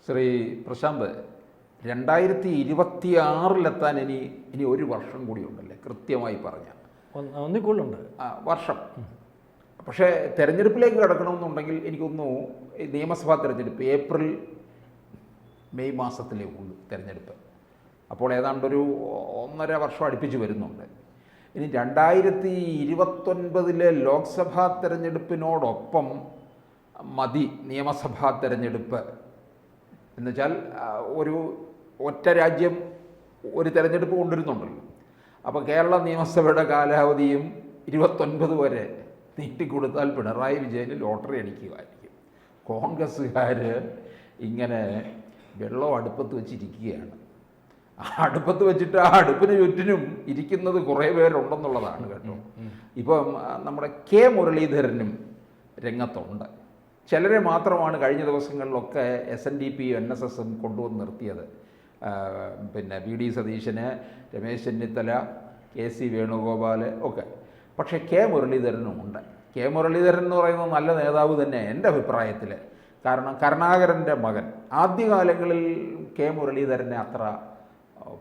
ശ്രീ പ്രശാന്ത്, 2026 ഇനി ഒരു വർഷം കൂടി ഉണ്ടല്ലേ, കൃത്യമായി പറഞ്ഞാൽ ഒന്നിൽ കൂടുതലുണ്ട് വർഷം. പക്ഷേ തെരഞ്ഞെടുപ്പിലേക്ക് കിടക്കണമെന്നുണ്ടെങ്കിൽ എനിക്കൊന്നു നിയമസഭാ തെരഞ്ഞെടുപ്പ് ഏപ്രിൽ മെയ് മാസത്തിലേ ഉള്ളൂ തെരഞ്ഞെടുപ്പ്. അപ്പോൾ ഏതാണ്ടൊരു 1.5 വർഷം അടുപ്പിച്ച് വരുന്നുണ്ട്. ഇനി 2029 ലോക്സഭാ തെരഞ്ഞെടുപ്പിനോടൊപ്പം മതി നിയമസഭാ തെരഞ്ഞെടുപ്പ്. എന്നുവെച്ചാൽ ഒരു ഒറ്റ രാജ്യം ഒരു തെരഞ്ഞെടുപ്പ് കൊണ്ടുവരുന്നുണ്ടല്ലോ. അപ്പോൾ കേരള നിയമസഭയുടെ കാലാവധിയും 29 വരെ നീട്ടിക്കൊടുത്താൽ പിണറായി വിജയന് ലോട്ടറി അടിക്കുമായിരിക്കും. കോൺഗ്രസ്സുകാർ ഇങ്ങനെ വെള്ളം അടുപ്പത്ത് വെച്ചിരിക്കുകയാണ്. അടുപ്പത്ത് വെച്ചിട്ട് ആ അടുപ്പിന് ചുറ്റിനും ഇരിക്കുന്നത് കുറേ പേരുണ്ടെന്നുള്ളതാണ് കേട്ടോ. ഇപ്പം നമ്മുടെ കെ മുരളീധരനും രംഗത്തുണ്ട്. ചിലരെ മാത്രമാണ് കഴിഞ്ഞ ദിവസങ്ങളിലൊക്കെ SNDP NSSും കൊണ്ടുവന്ന് നിർത്തിയത്. പിന്നെ VD സതീശന്, രമേശ് ചെന്നിത്തല, KC വേണുഗോപാൽ ഒക്കെ. പക്ഷേ കെ മുരളീധരനുമുണ്ട്. കെ മുരളീധരൻ എന്ന് പറയുന്നത് നല്ല നേതാവ് തന്നെ എൻ്റെ അഭിപ്രായത്തിൽ. കാരണം കരുണാകരൻ്റെ മകൻ. ആദ്യകാലങ്ങളിൽ കെ മുരളീധരനെ അത്ര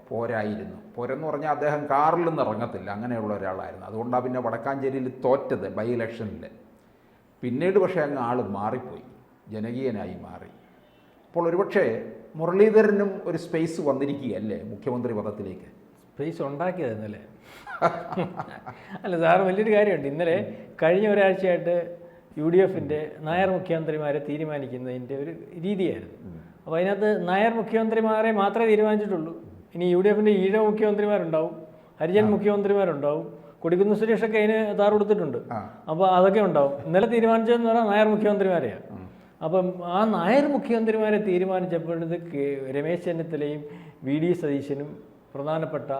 പോരെന്ന് പറഞ്ഞാൽ അദ്ദേഹം കാറിൽ നിന്ന് ഇറങ്ങത്തില്ല, അങ്ങനെയുള്ള ഒരാളായിരുന്നു. അതുകൊണ്ടാണ് പിന്നെ വടക്കാഞ്ചേരിയിൽ തോറ്റത് ബൈ ഇലക്ഷനിൽ. പിന്നീട് പക്ഷേ അങ്ങ് ആൾ മാറിപ്പോയി, ജനകീയനായി മാറി. അപ്പോൾ ഒരുപക്ഷെ മുരളീധരനും ഒരു സ്പേസ് വന്നിരിക്കുകയല്ലേ മുഖ്യമന്ത്രി പദത്തിലേക്ക്? സ്പേസ് ഉണ്ടാക്കിയത് ഇന്നലെ അല്ല സാറ്, വലിയൊരു കാര്യമുണ്ട്. ഇന്നലെ കഴിഞ്ഞ ഒരാഴ്ചയായിട്ട് UDFൻ്റെ നായർ മുഖ്യമന്ത്രിമാരെ തീരുമാനിക്കുന്നതിൻ്റെ ഒരു രീതിയായിരുന്നു. അപ്പോൾ അതിനകത്ത് നായർ മുഖ്യമന്ത്രിമാരെ മാത്രമേ തീരുമാനിച്ചിട്ടുള്ളൂ. ഇനി UDFൻ്റെ ഈഴവ മുഖ്യമന്ത്രിമാരുണ്ടാവും, ഹരിജൻ മുഖ്യമന്ത്രിമാരുണ്ടാവും, കൊടിക്കുന്ന് സുരേഷൊക്കെ അതിന് താറ് കൊടുത്തിട്ടുണ്ട്. അപ്പോൾ അതൊക്കെ ഉണ്ടാവും. ഇന്നലെ തീരുമാനിച്ചതെന്ന് പറഞ്ഞാൽ നായർ മുഖ്യമന്ത്രിമാരെയാണ്. അപ്പം ആ നായർ മുഖ്യമന്ത്രിമാരെ തീരുമാനിച്ചപ്പോഴത് രമേശ് ചെന്നിത്തലയും VD സതീശനും പ്രധാനപ്പെട്ട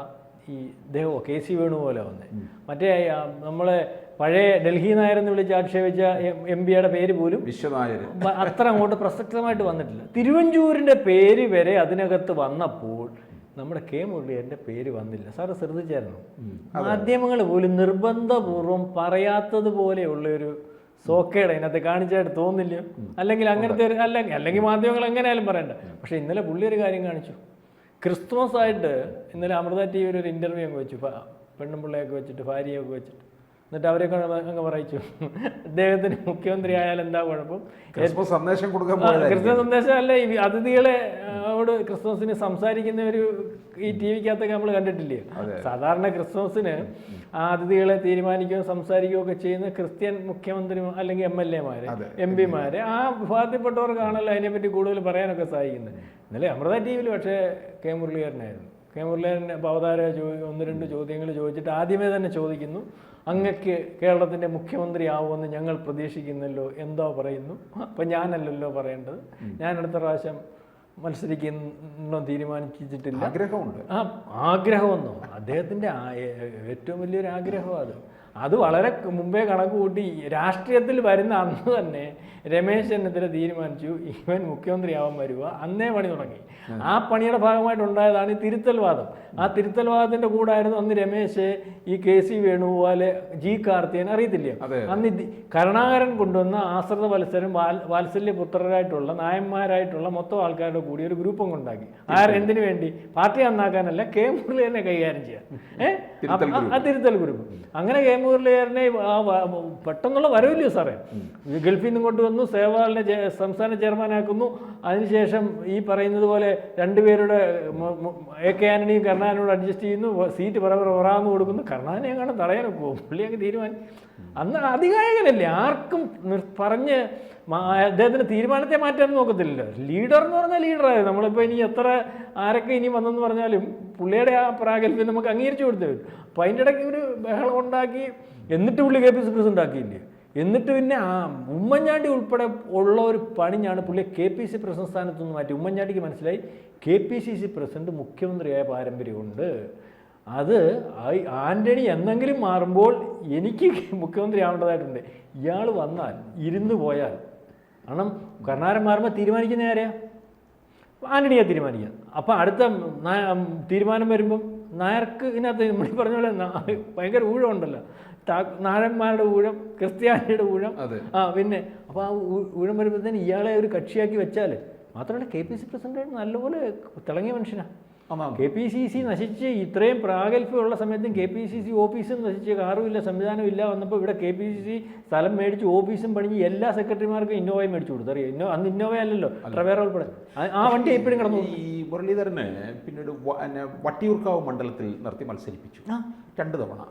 ഈ ഇദ്ദേഹമോ KC വേണുപോലെ വന്നേ. മറ്റേ നമ്മളെ പഴയ ഡൽഹി നായർ എന്ന് വിളിച്ച് ആക്ഷേപിച്ച MP-യുടെ പേര് പോലും വിശ്വനായർ അത്ര അങ്ങോട്ട് പ്രസക്തമായിട്ട് വന്നിട്ടില്ല. തിരുവഞ്ചൂരിൻ്റെ പേര് വരെ അതിനകത്ത് വന്നപ്പോൾ നമ്മുടെ കെ മുരളീധരൻ്റെ പേര് വന്നില്ല. സാറ് ശ്രദ്ധിച്ചായിരുന്നു? മാധ്യമങ്ങൾ പോലും നിർബന്ധപൂർവം പറയാത്തതുപോലെയുള്ളൊരു സോക്കേട് അതിനകത്ത് കാണിച്ചായിട്ട് തോന്നില്ല. അല്ലെങ്കിൽ അങ്ങനത്തെ അല്ലെങ്കിൽ മാധ്യമങ്ങൾ എങ്ങനെയാലും പറയണ്ട. പക്ഷേ ഇന്നലെ പുള്ളി ഒരു കാര്യം കാണിച്ചു. ക്രിസ്മസ് ആയിട്ട് ഇന്നലെ അമൃത TV ഒരു ഇൻ്റർവ്യൂ അങ്ങ് വെച്ചു, പെണ്ണും പിള്ളയൊക്കെ വെച്ചിട്ട്, ഭാര്യയൊക്കെ വെച്ചിട്ട്. എന്നിട്ട് അവരെയൊക്കെ അങ്ങ് പറയിച്ചു, അദ്ദേഹത്തിന് മുഖ്യമന്ത്രി ആയാൽ എന്താ കുഴപ്പം, ക്രിസ്മസ് സന്ദേശം കൊടുക്കാൻ. ക്രിസ്മസ് സന്ദേശം അല്ല, ഈ അതിഥികളെ ഓട് ക്രിസ്മസിന് സംസാരിക്കുന്ന ഒരു ഈ TV-ക്കകത്തൊക്കെ നമ്മൾ കണ്ടിട്ടില്ലേ? സാധാരണ ക്രിസ്മസിന് ആ അതിഥികളെ തീരുമാനിക്കുകയും സംസാരിക്കുകയും ഒക്കെ ചെയ്യുന്ന ക്രിസ്ത്യൻ മുഖ്യമന്ത്രി അല്ലെങ്കിൽ MLA-മാര്, MP-മാര്, ആ വിഭാഗത്തിൽപ്പെട്ടവർക്കാണല്ലോ അതിനെപ്പറ്റി കൂടുതൽ പറയാനൊക്കെ സാധിക്കുന്നത്. ഇന്നലെ അമൃത TV-യിൽ പക്ഷേ കെ മുരളീധരനായിരുന്നു. കെ മുരളീധരൻ അവതാര 1-2 ചോദ്യങ്ങൾ ചോദിച്ചിട്ട് ആദ്യമേ തന്നെ ചോദിക്കുന്നു, അങ്ങക്ക് കേരളത്തിൻ്റെ മുഖ്യമന്ത്രി ആവുമെന്ന് ഞങ്ങൾ പ്രതീക്ഷിക്കുന്നല്ലോ, എന്തോ പറയുന്നു. അപ്പം ഞാനല്ലല്ലോ പറയേണ്ടത്, ഞാൻ അടുത്ത പ്രാവശ്യം മത്സരിക്കുന്നോ തീരുമാനിച്ചിട്ടില്ല. ആഗ്രഹമുണ്ട്. ആഗ്രഹമെന്നോ? അദ്ദേഹത്തിൻ്റെ ഏറ്റവും വലിയൊരു ആഗ്രഹമാണ് അത് വളരെ മുമ്പേ കണക്ക് കൂട്ടി രാഷ്ട്രീയത്തിൽ വരുന്ന അന്ന് തന്നെ രമേശ് ചെന്നിത്തല തീരുമാനിച്ചു ഇവൻ മുഖ്യമന്ത്രിയാവാൻ വരിക. അന്നേ പണി തുടങ്ങി. ആ പണിയുടെ ഭാഗമായിട്ടുണ്ടായതാണ് ഈ തിരുത്തൽവാദം. ആ തിരുത്തൽവാദത്തിൻ്റെ കൂടായിരുന്നു അന്ന് രമേശ് ഈ KC വേണുഗോപാല്, G കാർത്തികൻ, അറിയത്തില്ലേ? അന്ന് കരുണാകരൻ കൊണ്ടുവന്ന ആശ്രിത മത്സരം വാത്സല്യപുത്രരായിട്ടുള്ള നായന്മാരായിട്ടുള്ള മൊത്തം ആൾക്കാരുടെ കൂടി ഒരു ഗ്രൂപ്പും ഉണ്ടാക്കി. എന്തിനു വേണ്ടി? പാർട്ടി നന്നാക്കാനല്ല, കെ മുരളീധരനെ കൈകാര്യം ചെയ്യാൻ. ആ തിരുത്തൽ ഗ്രൂപ്പ്. അങ്ങനെ കെ മുരളീധരനെ പെട്ടെന്നുള്ള വരവില്ലയോ സാറേ? ഗൾഫിൽ നിന്ന് കൊണ്ടുവന്നു, സേവാളിനെ സംസ്ഥാന ചെയർമാനാക്കുന്നു. അതിനുശേഷം ഈ പറയുന്നത് പോലെ 2 പേരുടെ AK ആന്റണിയും കരുണാകരനോട് അഡ്ജസ്റ്റ് ചെയ്യുന്നു, സീറ്റ് പറയാന്ന് കൊടുക്കുന്നു. കരുണാകരനെ അങ്ങനെ തടയാനൊക്കെ പോകും, പുള്ളിയൊക്കെ തീരുമാനം. അന്ന് അധികായകനല്ലേ, ആർക്കും പറഞ്ഞ് അദ്ദേഹത്തിന് തീരുമാനത്തെ മാറ്റാൻ നോക്കത്തില്ലല്ലോ. ലീഡർ എന്ന് പറഞ്ഞാൽ ലീഡറായിരുന്നു. നമ്മളിപ്പോൾ ഇനി ആരൊക്കെ ഇനി വന്നെന്ന് പറഞ്ഞാലും പുള്ളിയുടെ ആ പ്രാഗൽഭ്യം നമുക്ക് അംഗീകരിച്ചു കൊടുത്തേ വരും. അപ്പോൾ അതിൻ്റെ ഇടയ്ക്ക് ഒരു ബഹളം ഉണ്ടാക്കി. എന്നിട്ട് പുള്ളി KPCC പ്രസിഡന്റ് ആക്കിയില്ലേ? എന്നിട്ട് പിന്നെ ആ ഉമ്മൻചാണ്ടി ഉൾപ്പെടെ ഉള്ള ഒരു പണിഞ്ഞാണ് പുള്ളിയെ KPCC പ്രസിഡന്റ് സ്ഥാനത്ത് നിന്ന് മാറ്റി. ഉമ്മൻചാണ്ടിക്ക് മനസ്സിലായി KPCC പ്രസിഡന്റ് മുഖ്യമന്ത്രിയായ പാരമ്പര്യമുണ്ട്, അത് ആന്റണി എന്നെങ്കിലും മാറുമ്പോൾ എനിക്ക് മുഖ്യമന്ത്രി ആവേണ്ടതായിട്ടുണ്ട്. ഇയാൾ വന്നാൽ ഇരുന്ന് പോയാൽ, കാരണം കരുണാകരൻ മാറുമ്പോൾ തീരുമാനിക്കുന്ന ആരെയാ? ആന്റണിയെ തീരുമാനിക്കുക. അപ്പം അടുത്ത തീരുമാനം വരുമ്പം നായർക്ക് ഇതിനകത്ത് നമ്മൾ പറഞ്ഞ പോലെ ഭയങ്കര ഊഴമുണ്ടല്ലോ. നായന്മാരുടെ ഊഴം, ക്രിസ്ത്യാനിയുടെ ഊഴം. പിന്നെ അപ്പോൾ ആ ഊഴം വരുമ്പോഴത്തേന് ഇയാളെ ഒരു കക്ഷിയാക്കി വെച്ചാൽ മാത്രമല്ല KPCC പ്രസിഡന്റ് നല്ലപോലെ തിളങ്ങിയ മനുഷ്യനാണ്. അതാണ് KPCC നശിച്ച് ഇത്രയും പ്രാഗൽഭ്യമുള്ള സമയത്തും KPCC ഓഫീസും നശിച്ച് കാറുമില്ല സംവിധാനവും ഇല്ല വന്നപ്പോൾ ഇവിടെ KPCC സ്ഥലം മേടിച്ച് ഓഫീസും പണിഞ്ഞ് എല്ലാ സെക്രട്ടറിമാർക്കും ഇന്നോവയും മേടിച്ചു കൊടുത്തു. അറിയാം, അന്ന് ഇന്നോവ അല്ലല്ലോ, ട്രവേറ ഉൾപ്പെടെ ആ വണ്ടി എപ്പോഴും കിടന്നു. ഈ മുരളീധരനെ പിന്നീട് വട്ടിയൂർക്കാവ് മണ്ഡലത്തിൽ നിർത്തി മത്സരിപ്പിച്ചു 2 തവണ.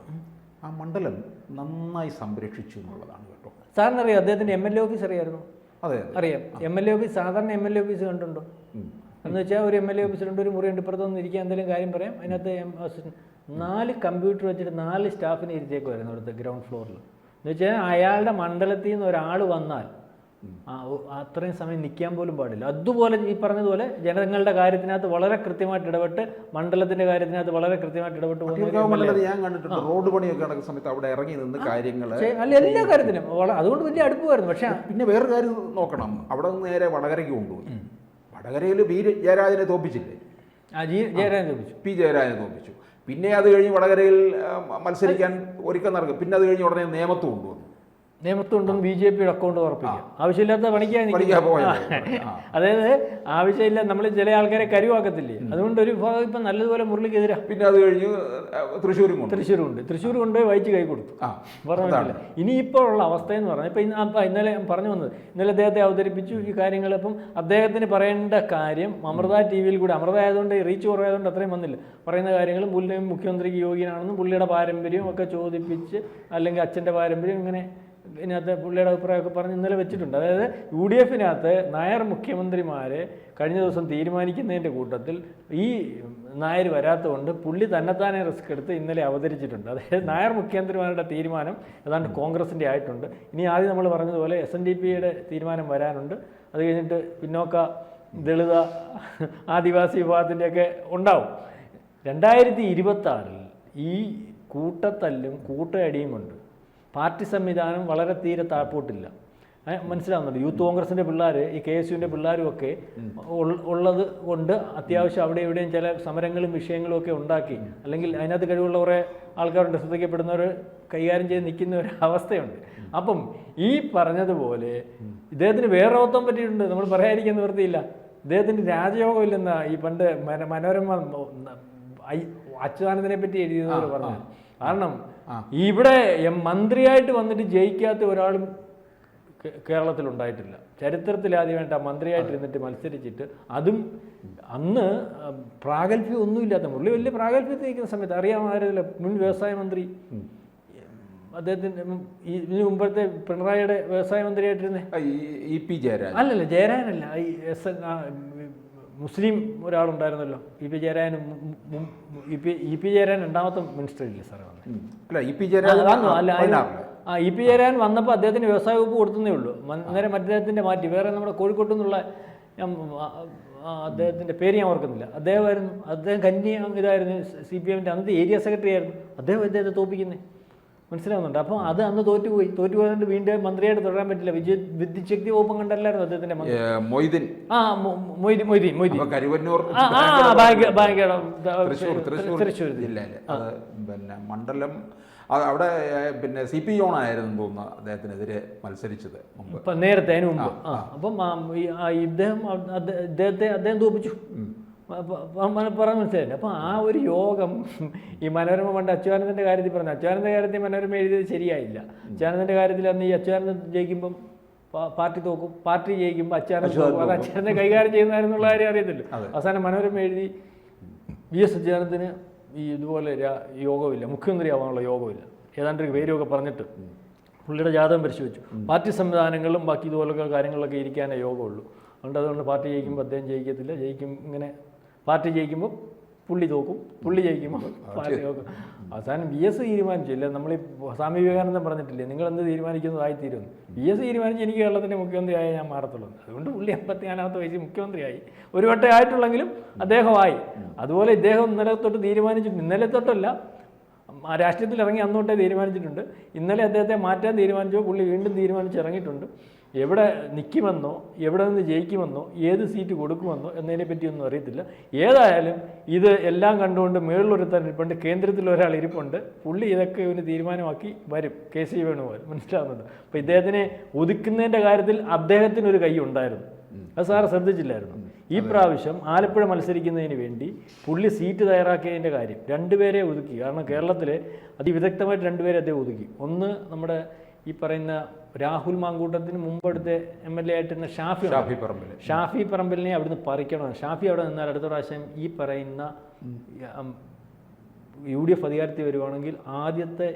ആ മണ്ഡലം നന്നായി സംരക്ഷിച്ചു എന്നുള്ളതാണ് കേട്ടോ. സാറിനറിയാം അദ്ദേഹത്തിൻ്റെ MLA ഓഫീസ് അറിയായിരുന്നു? അതെ, അറിയാം. MLA ഓഫീസ്, സാധാരണ MLA ഓഫീസ് കണ്ടുണ്ടോ എന്ന് വെച്ചാൽ ഒരു MLA ഓഫീസിലുണ്ട്, ഒരു മുറിയുണ്ട്, ഇപ്പുറത്തൊന്നും ഇരിക്കാൻ എന്തെങ്കിലും കാര്യം പറയാം. അതിനകത്ത് 4 കമ്പ്യൂട്ടർ വെച്ചിട്ട് 4 സ്റ്റാഫിനെ ഇരുത്തേക്കുമായിരുന്നു അവിടുത്തെ ഗ്രൗണ്ട് ഫ്ലോറിൽ. എന്ന് വെച്ചാൽ അയാളുടെ മണ്ഡലത്തിൽ നിന്ന് ഒരാൾ വന്നാൽ അത്രയും സമയം നിൽക്കാൻ പോലും പാടില്ല. അതുപോലെ ഈ പറഞ്ഞതുപോലെ ജനങ്ങളുടെ കാര്യത്തിനകത്ത് വളരെ കൃത്യമായിട്ട് ഇടപെട്ട്, മണ്ഡലത്തിന്റെ കാര്യത്തിനകത്ത് വളരെ കൃത്യമായിട്ട് ഇടപെട്ട് പോകുന്നത് ഞാൻ കണ്ടിട്ടുണ്ട്. റോഡ് പണിയൊക്കെ നടക്കുന്ന സമയത്ത് അവിടെ ഇറങ്ങി നിന്ന് കാര്യങ്ങൾ അല്ല എല്ലാ കാര്യത്തിനും അതുകൊണ്ട് വലിയ അടുപ്പമായിരുന്നു. പക്ഷേ പിന്നെ വേറൊരു കാര്യം നോക്കണം, അവിടെ നിന്ന് നേരെ വടകരയ്ക്ക് കൊണ്ടുപോയി. വടകരയിൽ പി ജയരാജനെ തോപ്പിച്ചില്ലേ? ജയരാജനെ തോപ്പിച്ചു, പി ജയരാജനെ തോപ്പിച്ചു. പിന്നെ അത് കഴിഞ്ഞ് വടകരയിൽ മത്സരിക്കാൻ ഒരുക്കം നടക്കും. പിന്നെ അത് കഴിഞ്ഞ് ഉടനെ നേമത്ത് കൊണ്ടുവന്നു. നിയമത്തുണ്ടെന്ന് BJPയുടെ അക്കൗണ്ട് ഉറപ്പിക്കുക. ആവശ്യമില്ലാത്ത പണിക്കാൻ അതായത് ആവശ്യമില്ല, നമ്മൾ ചില ആൾക്കാരെ കരുവാക്കത്തില്ലേ, അതുകൊണ്ട് ഒരു ഭാഗം ഇപ്പം നല്ലതുപോലെ മുരളിക്കെതിരാ. പിന്നെ അത് കഴിഞ്ഞ് തൃശ്ശൂരുണ്ട്, തൃശ്ശൂർ കൊണ്ടുപോയി വഹിച്ച് കൈ കൊടുത്തു. പറഞ്ഞില്ല. ഇനിയിപ്പോൾ ഉള്ള അവസ്ഥ എന്ന് പറഞ്ഞാൽ ഇപ്പം ഇന്നലെ പറഞ്ഞു വന്നത്, ഇന്നലെ അദ്ദേഹത്തെ അവതരിപ്പിച്ചു ഈ കാര്യങ്ങൾ. അപ്പം അദ്ദേഹത്തിന് പറയേണ്ട കാര്യം അമൃത TV കൂടെ, അമൃത ആയതുകൊണ്ട് റീച്ച് കുറവായതുകൊണ്ട് അത്രയും വന്നില്ല, പറയുന്ന കാര്യങ്ങളും പുള്ളിയും മുഖ്യമന്ത്രിക്ക് യോഗ്യനാണെന്നും പുള്ളിയുടെ പാരമ്പര്യവും ഒക്കെ ചോദിപ്പിച്ച്, അല്ലെങ്കിൽ അച്ഛൻ്റെ പാരമ്പര്യം ഇങ്ങനെ ഇതിനകത്ത് പുള്ളിയുടെ അഭിപ്രായമൊക്കെ പറഞ്ഞ് ഇന്നലെ വെച്ചിട്ടുണ്ട്. അതായത് UDF-നകത്ത് നായർ മുഖ്യമന്ത്രിമാരെ കഴിഞ്ഞ ദിവസം തീരുമാനിക്കുന്നതിൻ്റെ കൂട്ടത്തിൽ ഈ നായർ വരാത്തതുകൊണ്ട് പുള്ളി തന്നെത്താനെ റിസ്ക് എടുത്ത് ഇന്നലെ അവതരിച്ചിട്ടുണ്ട്. അതായത് നായർ മുഖ്യമന്ത്രിമാരുടെ തീരുമാനം ഏതാണ്ട് കോൺഗ്രസിൻ്റെ ആയിട്ടുണ്ട്. ഇനി ആദ്യം നമ്മൾ പറഞ്ഞതുപോലെ SNDP-യുടെ തീരുമാനം വരാനുണ്ട്. അത് കഴിഞ്ഞിട്ട് പിന്നോക്ക ദളിത ആദിവാസി വിഭാഗത്തിൻ്റെയൊക്കെ ഉണ്ടാവും. 2026 ഈ കൂട്ടത്തല്ലും കൂട്ടയടിയുമുണ്ട്. പാർട്ടി സംവിധാനം വളരെ തീരെ താഴ്പോട്ടില്ല. മനസ്സിലാവുന്നുണ്ട്. യൂത്ത് കോൺഗ്രസിൻ്റെ പിള്ളേർ, ഈ KSUവിൻ്റെ പിള്ളേരും ഒക്കെ ഉള്ളത് കൊണ്ട് അത്യാവശ്യം അവിടെ ഇവിടെയും ചില സമരങ്ങളും വിഷയങ്ങളും ഒക്കെ ഉണ്ടാക്കി, അല്ലെങ്കിൽ അതിനകത്ത് കഴിവുള്ള കുറേ ആൾക്കാരുണ്ട്, ശ്രദ്ധിക്കപ്പെടുന്നവർ കൈകാര്യം ചെയ്ത് നിൽക്കുന്ന ഒരു അവസ്ഥയുണ്ട്. അപ്പം ഈ പറഞ്ഞതുപോലെ ഇദ്ദേഹത്തിന് വേറെ ഓത്തം പറ്റിയിട്ടുണ്ട്, നമ്മൾ പറയാതിരിക്കാൻ നിവൃത്തിയില്ല. ഇദ്ദേഹത്തിന് രാജയോഗം ഇല്ലെന്നാ ഈ പണ്ട് മനോരമ അച്യുതാനന്ദനെ പറ്റി എഴുതിയവർ പറഞ്ഞു. കാരണം ഇവിടെ മന്ത്രിയായിട്ട് വന്നിട്ട് ജയിക്കാത്ത ഒരാളും കേരളത്തിലുണ്ടായിട്ടില്ല. ചരിത്രത്തിലാദ്യമായിട്ട് ആ മന്ത്രിയായിട്ട് ഇരുന്നിട്ട് മത്സരിച്ചിട്ട്, അതും അന്ന് പ്രാഗൽഭ്യം ഒന്നുമില്ലാത്ത മുരളി വലിയ പ്രാഗൽഭ്യത്തിൽ നിൽക്കുന്ന സമയത്ത് അറിയാമായിരുന്നില്ല. മുൻ വ്യവസായ മന്ത്രി അദ്ദേഹത്തിൻ്റെ ഇതിന് മുമ്പത്തെ പിണറായിയുടെ വ്യവസായ മന്ത്രിയായിട്ടിരുന്നേ അല്ലല്ല, ജയരാജനല്ല, മുസ്ലിം ഒരാളുണ്ടായിരുന്നല്ലോ, EP ജയരാജൻ. EP ജയരാജൻ 2ാമത്തെ മിനിസ്റ്റർ ഇല്ലേ സാറേ? EP ജയരാജൻ വന്നപ്പോൾ അദ്ദേഹത്തിന് വ്യവസായ വകുപ്പ് കൊടുത്തതേ ഉള്ളൂ. അന്നേരം അദ്ദേഹത്തിൻ്റെ മാറ്റി വേറെ നമ്മുടെ കോഴിക്കോട്ടു നിന്നുള്ള അദ്ദേഹത്തിൻ്റെ പേര് ഞാൻ ഓർക്കുന്നില്ല, അദ്ദേഹമായിരുന്നു. അദ്ദേഹം കന്നി ഇതായിരുന്നു, CPM-ൻ്റെ അന്നത്തെ ഏരിയ സെക്രട്ടറി ആയിരുന്നു. അദ്ദേഹത്തെ തോപ്പിക്കുന്നത് മനസ്സിലാവുന്നുണ്ട്. അപ്പോൾ അത് അന്ന് തോറ്റുപോയതുകൊണ്ട് വീണ്ടും മന്ത്രിയായിട്ട് തുടരാൻ പറ്റില്ല. വിദ്യുച്ഛക്തി വകുപ്പും കണ്ടല്ലായിരുന്നു അദ്ദേഹത്തിന്റെ മൊയ്തീൻ. തൃശ്ശൂർ ജില്ലയിലെ പിന്നെ മണ്ഡലം അവിടെ പിന്നെ CP ജോൺ ആയിരുന്നു തോന്നുന്നു അദ്ദേഹത്തിനെതിരെ മത്സരിച്ചത് മുമ്പ്, നേരത്തെ അതിന് മുമ്പ്. അപ്പം അദ്ദേഹം തോപ്പിച്ചു പറഞ്ഞു, മനസ്സിലായില്ല. അപ്പോൾ ആ ഒരു യോഗം ഈ മനോരമ പണ്ട് അച്യുതാനന്ദൻ്റെ കാര്യത്തിൽ പറഞ്ഞു. അച്യുതാനന്ദൻ്റെ കാര്യത്തിൽ മനോരമ എഴുതിയത് ശരിയായില്ല. അച്യുതാനന്ദൻ്റെ കാര്യത്തിൽ അന്ന് ഈ അച്യുതാനന്ദൻ ജയിക്കുമ്പം പാർട്ടി തോക്കും, പാർട്ടി ജയിക്കുമ്പോൾ അച്യുതാനന്ദൻ തോക്കും. അത് അച്യുതാനന്ദൻ കൈകാര്യം ചെയ്യുന്നതായിരുന്നുള്ള കാര്യം അറിയത്തില്ല. അവസാനം മനോരമ എഴുതി VS അച്യുതാനന്ദന് ഈ ഇതുപോലെ യോഗമില്ല, മുഖ്യമന്ത്രി ആവാനുള്ള യോഗമില്ല, ഏതാണ്ട് പേരൊക്കെ പറഞ്ഞിട്ട് പുള്ളിയുടെ ജാതകം പരിശോധിച്ചു. പാർട്ടി സംവിധാനങ്ങളും ബാക്കി ഇതുപോലൊക്കെ കാര്യങ്ങളിലൊക്കെ ഇരിക്കാനേ യോഗമുള്ളൂ. അതുകൊണ്ട് പാർട്ടി ജയിക്കുമ്പോൾ അദ്ദേഹം ജയിക്കത്തില്ല, ഇങ്ങനെ പാർട്ടി ജയിക്കുമ്പോൾ പുള്ളി തോക്കും, പുള്ളി ജയിക്കുമ്പോൾ പാർട്ടി തോക്കും. അവസാനം VS തീരുമാനിച്ചില്ല. നമ്മൾ ഈ സ്വാമി വിവേകാനന്ദൻ പറഞ്ഞിട്ടില്ലേ, നിങ്ങൾ എന്ത് തീരുമാനിക്കുന്നതായിത്തീരുന്നു. VS തീരുമാനിച്ച് എനിക്ക് കേരളത്തിൻ്റെ മുഖ്യമന്ത്രിയായി ഞാൻ മാറത്തുള്ളൂ. അതുകൊണ്ട് പുള്ളി 54 വയസ്സിൽ മുഖ്യമന്ത്രിയായി. ഒരു വട്ടം ആയിട്ടുള്ളെങ്കിലും അദ്ദേഹമായി. അതുപോലെ ഇദ്ദേഹം ഇന്നലെ തൊട്ട് തീരുമാനിച്ചിട്ടുണ്ട്. ഇന്നലെ തൊട്ടല്ല, രാഷ്ട്രീയത്തിൽ ഇറങ്ങി അന്നോട്ടേ തീരുമാനിച്ചിട്ടുണ്ട്. ഇന്നലെ അദ്ദേഹത്തെ മാറ്റാൻ തീരുമാനിച്ചപ്പോൾ പുള്ളി വീണ്ടും തീരുമാനിച്ചിറങ്ങിയിട്ടുണ്ട്. എവിടെ നിൽക്കുമെന്നോ എവിടെ നിന്ന് ജയിക്കുമെന്നോ ഏത് സീറ്റ് കൊടുക്കുമെന്നോ എന്നതിനെ പറ്റിയൊന്നും അറിയത്തില്ല. ഏതായാലും ഇത് എല്ലാം കണ്ടുകൊണ്ട് മേളിലൊരുത്താൻ ഇരിപ്പുണ്ട്, കേന്ദ്രത്തിൽ ഒരാൾ ഇരിപ്പുണ്ട്. പുള്ളി ഇതൊക്കെ ഒരു തീരുമാനമാക്കി വരും. KC വേണുപോലെ മനസ്സിലാവുന്നുണ്ട്. അപ്പോൾ ഇദ്ദേഹത്തിനെ ഒതുക്കുന്നതിൻ്റെ കാര്യത്തിൽ അദ്ദേഹത്തിനൊരു കൈ ഉണ്ടായിരുന്നു. അത് സാറ് ശ്രദ്ധിച്ചില്ലായിരുന്നു. ഈ പ്രാവശ്യം ആലപ്പുഴ മത്സരിക്കുന്നതിന് വേണ്ടി പുള്ളി സീറ്റ് തയ്യാറാക്കിയതിൻ്റെ കാര്യം രണ്ടുപേരെ ഒതുക്കി. കാരണം കേരളത്തിലെ അതിവിദഗ്ധമായിട്ട് രണ്ടുപേരെ അദ്ദേഹം ഒതുക്കി. ഒന്ന് നമ്മുടെ ഈ പറയുന്ന രാഹുൽ മാങ്കൂട്ടത്തിന് മുമ്പെടുത്ത് MLA ആയിട്ടിരുന്ന ഷാഫി പറമ്പിലിനെ അവിടുന്ന് പറിക്കണം. ഷാഫി അവിടെ നിന്നാൽ അടുത്ത പ്രാവശ്യം ഈ പറയുന്ന UDF അധികാരത്തിൽ വരുവാണെങ്കിൽ ആദ്യത്തെ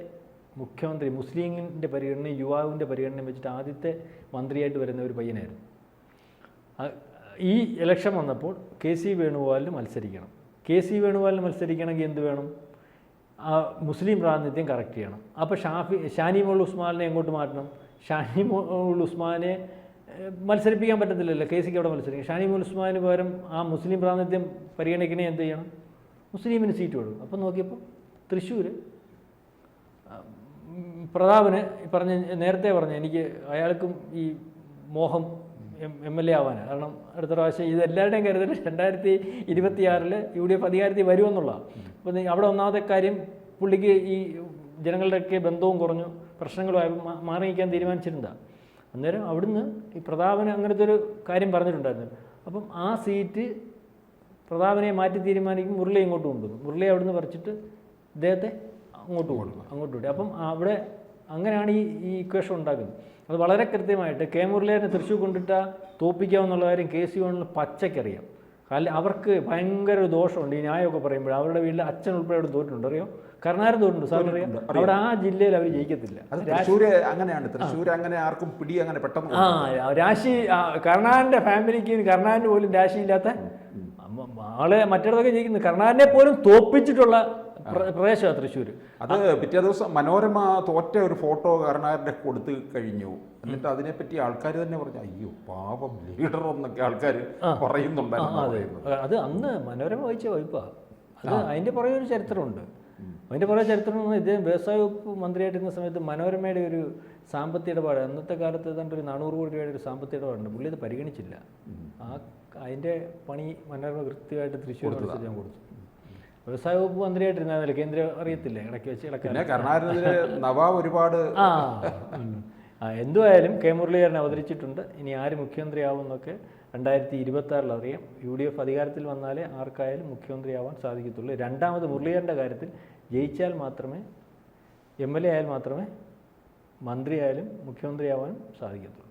മുഖ്യമന്ത്രി മുസ്ലിമിൻ്റെ പരിഗണനയും യുവാവിൻ്റെ പരിഗണനയും വെച്ചിട്ട് ആദ്യത്തെ മന്ത്രിയായിട്ട് വരുന്ന ഒരു പയ്യനായിരുന്നു. ഈ ഇലക്ഷൻ വന്നപ്പോൾ KC വേണുഗോപാലിന് മത്സരിക്കണം. KC വേണുഗോപാലിന് മത്സരിക്കണമെങ്കിൽ എന്ത് വേണം? മുസ്ലിം പ്രാതിനിധ്യം കറക്റ്റ് ചെയ്യണം. അപ്പോൾ ഷാനിമോൾ ഉസ്മാനെ എങ്ങോട്ട് മാറ്റണം? ഷാനിമോൾ ഉസ്മാനെ മത്സരിപ്പിക്കാൻ പറ്റത്തില്ലല്ലോ, KCക്ക് അവിടെ മത്സരിക്കും. ഷാനിമോൾ ഉസ്മാന് പകരം ആ മുസ്ലിം പ്രാതിനിധ്യം പരിഗണിക്കണേ എന്ത് ചെയ്യണം? മുസ്ലിമിന് സീറ്റ് കൊടുക്കും. അപ്പം നോക്കിയപ്പോൾ തൃശ്ശൂർ പ്രതാപന് നേരത്തെ പറഞ്ഞ എനിക്ക് അയാൾക്കും ഈ മോഹം MLA ആവാനാണ്. കാരണം അടുത്ത പ്രാവശ്യം ഇതെല്ലാവരുടെയും കരുതൽ 2026 UDF അധികാരത്തിൽ വരുമെന്നുള്ളതാണ്. അപ്പോൾ അവിടെ ഒന്നാമത്തെ കാര്യം പുള്ളിക്ക് ഈ ജനങ്ങളുടെയൊക്കെ ബന്ധവും കുറഞ്ഞു, പ്രശ്നങ്ങളുമായി മാറി നിൽക്കാൻ തീരുമാനിച്ചിട്ടുണ്ടാണ്. അന്നേരം അവിടുന്ന് ഈ പ്രതാപന് അങ്ങനത്തെ ഒരു കാര്യം പറഞ്ഞിട്ടുണ്ടായിരുന്നു. അപ്പം ആ സീറ്റ് പ്രതാപനെ മാറ്റി തീരുമാനിക്കും, മുരളി ഇങ്ങോട്ട് കൊണ്ടുവന്നു. മുരളി അവിടുന്ന് പറിച്ചിട്ട് ഇദ്ദേഹത്തെ അങ്ങോട്ട് കൊടുക്കും, അങ്ങോട്ട് വിടും. അപ്പം അവിടെ അങ്ങനെയാണ് ഈ ഇക്വേഷൻ ഉണ്ടാക്കുന്നത്. അത് വളരെ കൃത്യമായിട്ട് മുരളീധരനെ തൃശ്ശൂർ കൊണ്ടിട്ട് തോപ്പിക്കാമെന്നുള്ള കാര്യം KC വേണമെന്ന് പച്ചയ്ക്കറിയാം. കാരണം അവർക്ക് ഭയങ്കര ഒരു ദോഷമുണ്ട് ഈ ന്യായമൊക്കെ പറയുമ്പോൾ. അവരുടെ വീട്ടിൽ അച്ഛൻ ഉൾപ്പെടെ അവിടെ തോറ്റിട്ടുണ്ട്, അറിയോ? കർണാടക തോറ്റുണ്ട്, സാറിനറിയാം. അവിടെ ആ ജില്ലയിൽ അവർ ജയിക്കത്തില്ല. അങ്ങനെയാണ് തൃശ്ശൂർ, അങ്ങനെ ആർക്കും പിടി അങ്ങനെ പെട്ടെന്ന് രാശി കർണാടൻ്റെ ഫാമിലിക്ക് കർണാടന് പോലും രാശിയില്ലാത്ത ആളെ മറ്റിടത്തൊക്കെ ജയിക്കുന്നത്. കർണാടനെ പോലും തോപ്പിച്ചിട്ടുള്ള പ്രദേശമാണ് തൃശ്ശൂർ. അത് പിറ്റേ ദിവസം മനോരമ തോറ്റ ഒരു ഫോട്ടോ കർണാടക കൊടുത്തു കഴിഞ്ഞു. എന്നിട്ട് അതിനെപ്പറ്റി ആൾക്കാർ തന്നെ പറഞ്ഞു, അയ്യോ പാവം ലീഡർ എന്നൊക്കെ ആൾക്കാർ പറയുന്നുണ്ടായിരുന്നു. അത് അന്ന് മനോരമ വായിച്ച വായ്പാണ്. അത് അതിൻ്റെ പുറകെ ഒരു ചരിത്രമുണ്ട്. അതിൻ്റെ പുറകെ ചരിത്രം ഇദ്ദേഹം വ്യവസായ വകുപ്പ് മന്ത്രിയായിട്ടിരുന്ന സമയത്ത് മനോരമയുടെ ഒരു സാമ്പത്തിക ഇടപാട്, അന്നത്തെ കാലത്ത് ഏതാണ്ട് ഒരു 400 കോടി രൂപയുടെ ഒരു സാമ്പത്തിക ഇടപാടുണ്ട്. പുള്ളി അത് പരിഗണിച്ചില്ല. അതിൻ്റെ പണി മനോരമ കൃത്യമായിട്ട് തൃശ്ശൂർ ഞാൻ കൊടുത്തു. വ്യവസായ വകുപ്പ് മന്ത്രിയായിട്ടിരുന്നാലേ കേന്ദ്രം അറിയത്തില്ലേ, ഇടയ്ക്ക് വെച്ച് കർണാടകത്തിലെ നവാബ് ഒരുപാട് എന്തുമായാലും മുരളീധരൻ അവതരിച്ചിട്ടുണ്ട്. ഇനി ആര് മുഖ്യമന്ത്രിയാവുമെന്നൊക്കെ 2026 അറിയാം. UDF അധികാരത്തിൽ വന്നാലേ ആർക്കായാലും മുഖ്യമന്ത്രിയാവാൻ സാധിക്കത്തുള്ളൂ. രണ്ടാമത് മുരളീധരൻ്റെ കാര്യത്തിൽ ജയിച്ചാൽ മാത്രമേ MLA ആയാൽ മാത്രമേ മന്ത്രിയായാലും മുഖ്യമന്ത്രിയാവാനും സാധിക്കത്തുള്ളൂ.